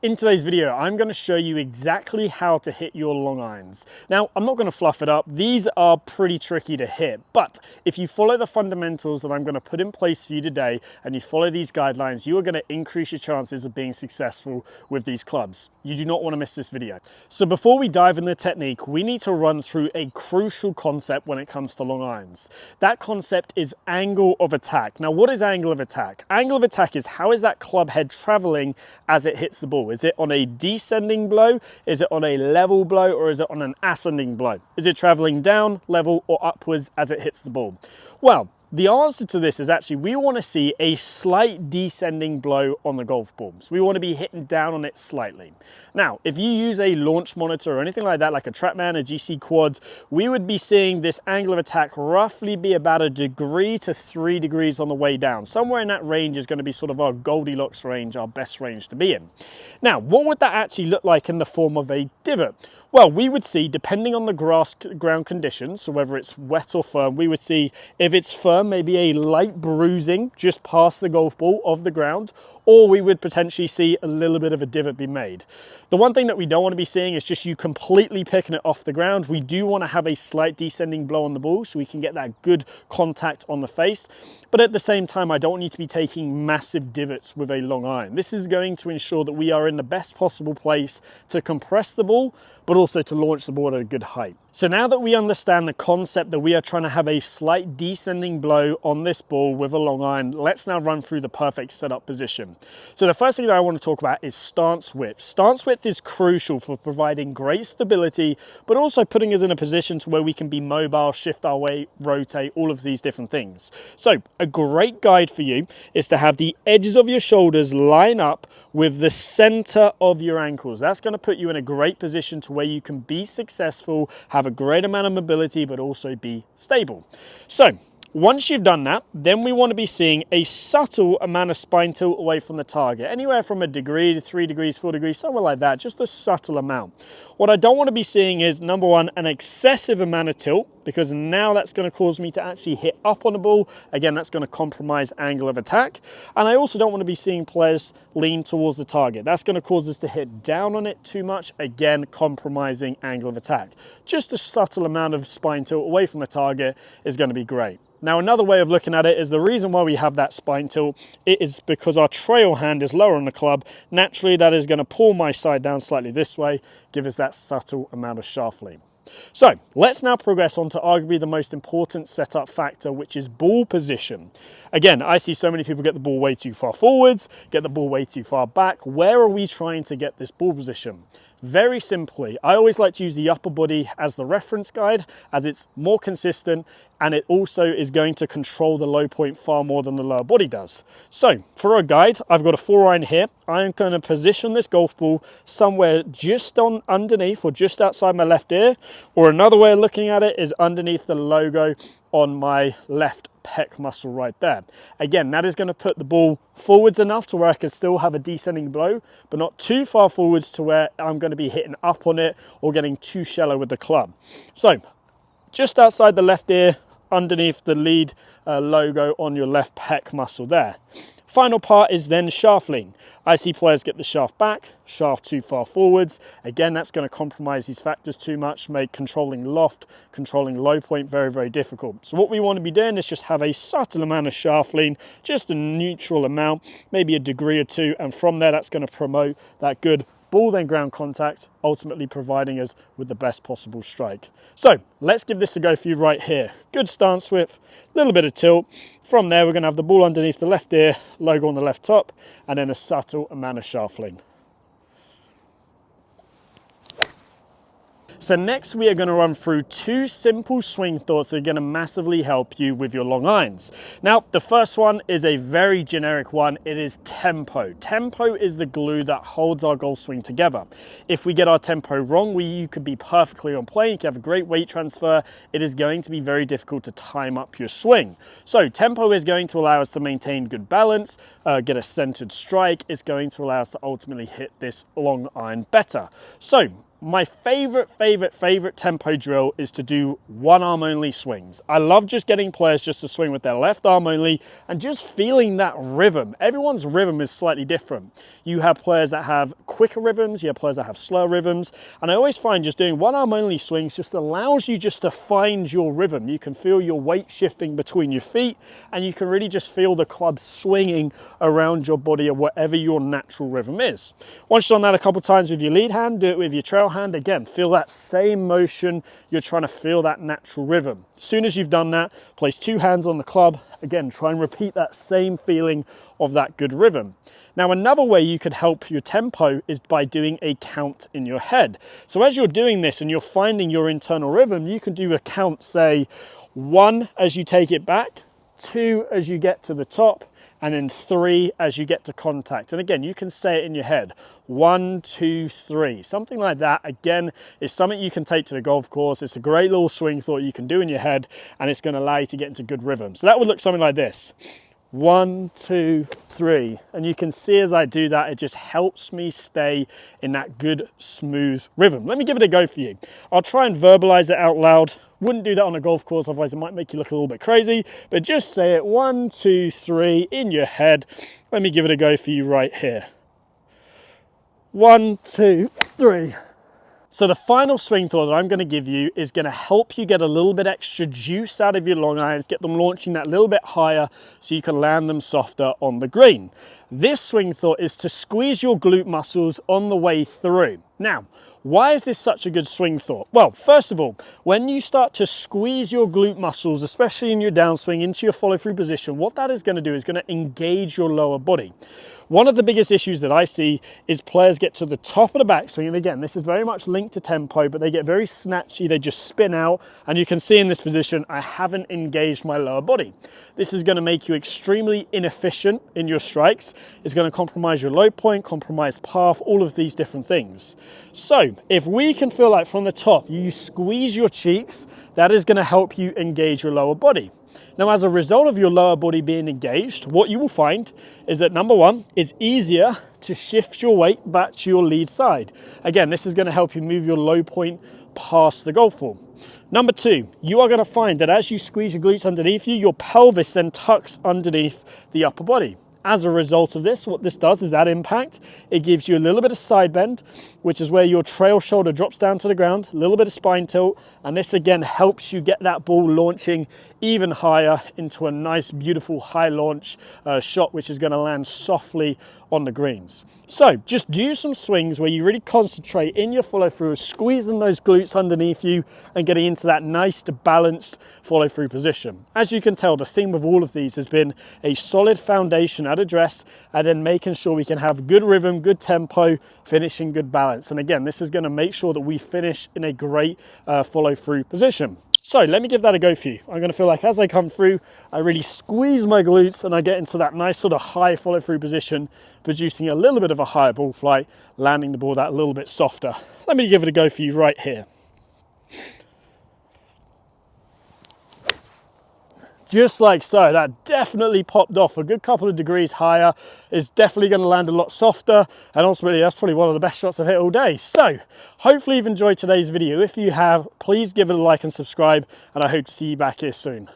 In today's video, I'm going to show you exactly how to hit your long irons. Now, I'm not going to fluff it up. These are pretty tricky to hit, but if you follow the fundamentals that I'm going to put in place for you today and you follow these guidelines, you are going to increase your chances of being successful with these clubs. You do not want to miss this video. So before we dive into the technique, we need to run through a crucial concept when it comes to long irons. That concept is angle of attack. Now, what is angle of attack? Angle of attack is how is that club head traveling as it hits the ball? Is it on a descending blow? Is it on a level blow? Or is it on an ascending blow? Is it traveling down, level, or upwards as it hits the ball? Well, the answer to this is actually we want to see a slight descending blow on the golf ball. So we want to be hitting down on it slightly. Now, if you use a launch monitor or anything like that, like a TrackMan, a GC Quads, we would be seeing this angle of attack roughly be about 1 degree to 3 degrees on the way down. Somewhere in that range is going to be sort of our Goldilocks range, our best range to be in. Now, what would that actually look like in the form of a divot? Well, we would see, depending on the ground conditions, so whether it's wet or firm, we would see if it's firm, maybe a light bruising just past the golf ball of the ground, or we would potentially see a little bit of a divot be made. The one thing that we don't want to be seeing is just you completely picking it off the ground. We do want to have a slight descending blow on the ball so we can get that good contact on the face. But at the same time, I don't want you to be taking massive divots with a long iron. This is going to ensure that we are in the best possible place to compress the ball, but also to launch the ball at a good height. So now that we understand the concept that we are trying to have a slight descending blow on this ball with a long iron, let's now run through the perfect setup position. So the first thing that I want to talk about is stance width. Stance width is crucial for providing great stability, but also putting us in a position to where we can be mobile, shift our weight, rotate, all of these different things. So a great guide for you is to have the edges of your shoulders line up with the center of your ankles. That's going to put you in a great position to where you can be successful, have a great amount of mobility, but also be stable. So once you've done that, then we want to be seeing a subtle amount of spine tilt away from the target, anywhere from 1 degree to 3 degrees, 4 degrees, somewhere like that, just a subtle amount. What I don't want to be seeing is, number one, an excessive amount of tilt, because now that's going to cause me to actually hit up on the ball. Again, that's going to compromise angle of attack. And I also don't want to be seeing players lean towards the target. That's going to cause us to hit down on it too much, again, compromising angle of attack. Just a subtle amount of spine tilt away from the target is going to be great. Now, another way of looking at it is the reason why we have that spine tilt, it is because our trail hand is lower on the club. Naturally, that is going to pull my side down slightly this way, give us that subtle amount of shaft lean. So let's now progress on to arguably the most important setup factor, which is ball position. Again, I see so many people get the ball way too far forwards, get the ball way too far back. Where are we trying to get this ball position? Very simply, I always like to use the upper body as the reference guide, as it's more consistent and it also is going to control the low point far more than the lower body does. So for a guide, I've got a 4-iron here. I'm going to position this golf ball somewhere just on underneath or just outside my left ear, or another way of looking at it is underneath the logo on my left pec muscle right there. Again, that is going to put the ball forwards enough to where I can still have a descending blow, but not too far forwards to where I'm going to be hitting up on it or getting too shallow with the club. So just outside the left ear, underneath the lead logo on your left pec muscle there. Final part is then shaft lean. I see players get the shaft back, shaft too far forwards. Again, that's going to compromise these factors too much, make controlling loft, controlling low point very, very difficult. So what we want to be doing is just have a subtle amount of shaft lean, just a neutral amount, maybe 1 degree or 2, and from there that's going to promote that good ball then ground contact, ultimately providing us with the best possible strike. So let's give this a go for you right here. Good stance width, a little bit of tilt. From there, we're going to have the ball underneath the left ear, logo on the left top, and then a subtle amount of shaft lean. So next we are going to run through 2 simple swing thoughts that are going to massively help you with your long irons. Now, the first one is a very generic one. It is tempo. Tempo is the glue that holds our golf swing together. If we get our tempo wrong, you could be perfectly on plane, you can have a great weight transfer. It is going to be very difficult to time up your swing. So tempo is going to allow us to maintain good balance, get a centered strike. It's going to allow us to ultimately hit this long iron better. So my favorite tempo drill is to do one arm only swings. I love just getting players just to swing with their left arm only and just feeling that rhythm. Everyone's rhythm is slightly different. You have players that have quicker rhythms, you have players that have slower rhythms, and I always find just doing one arm only swings just allows you just to find your rhythm. You can feel your weight shifting between your feet, and you can really just feel the club swinging around your body or whatever your natural rhythm is. Once you've done that a couple times with your lead hand, do it with your trail hand. Again, feel that same motion. You're trying to feel that natural rhythm. As soon as you've done that, place two hands on the club. Again, try and repeat that same feeling of that good rhythm. Now, another way you could help your tempo is by doing a count in your head. So as you're doing this and you're finding your internal rhythm, you can do a count, say 1 as you take it back, 2 as you get to the top, and then 3 as you get to contact. And again, you can say it in your head, 1, 2, 3, something like that. Again, is something you can take to the golf course. It's a great little swing thought you can do in your head, and it's going to allow you to get into good rhythm. So that would look something like this. 1, 2, 3. And you can see as I do that, it just helps me stay in that good, smooth rhythm. Let me give it a go for you. I'll try and verbalize it out loud. Wouldn't do that on a golf course, otherwise it might make you look a little bit crazy, but just say it 1, 2, 3 in your head. Let me give it a go for you right here. 1, 2, 3. So the final swing thought that I'm going to give you is going to help you get a little bit extra juice out of your long irons, get them launching that little bit higher so you can land them softer on the green. This swing thought is to squeeze your glute muscles on the way through. Now, why is this such a good swing thought? Well, first of all, when you start to squeeze your glute muscles, especially in your downswing into your follow through position, what that is going to do is going to engage your lower body. One of the biggest issues that I see is players get to the top of the backswing, and again, this is very much linked to tempo, but they get very snatchy, they just spin out, and you can see in this position, I haven't engaged my lower body. This is going to make you extremely inefficient in your strikes. It's going to compromise your low point, compromise path, all of these different things. So if we can feel like from the top, you squeeze your cheeks, that is going to help you engage your lower body. Now, as a result of your lower body being engaged, what you will find is that number one, it's easier to shift your weight back to your lead side. Again, this is going to help you move your low point past the golf ball. Number two, you are going to find that as you squeeze your glutes underneath you, your pelvis then tucks underneath the upper body. As a result of this, what this does is that impact, it gives you a little bit of side bend, which is where your trail shoulder drops down to the ground, a little bit of spine tilt, and this again helps you get that ball launching even higher into a nice, beautiful high launch shot, which is going to land softly on the greens. So just do some swings where you really concentrate in your follow through, squeezing those glutes underneath you and getting into that nice balanced follow through position. As you can tell, the theme of all of these has been a solid foundation at address, and then making sure we can have good rhythm, good tempo, finishing good balance. And again, this is going to make sure that we finish in a great follow through position. So let me give that a go for you. I'm going to feel like as I come through, I really squeeze my glutes and I get into that nice sort of high follow through position, producing a little bit of a higher ball flight, landing the ball that a little bit softer. Let me give it a go for you right here. Just like so, that definitely popped off a good couple of degrees higher. It's definitely going to land a lot softer, and ultimately that's probably one of the best shots I've hit all day. So hopefully you've enjoyed today's video. If you have, please give it a like and subscribe, and I hope to see you back here soon.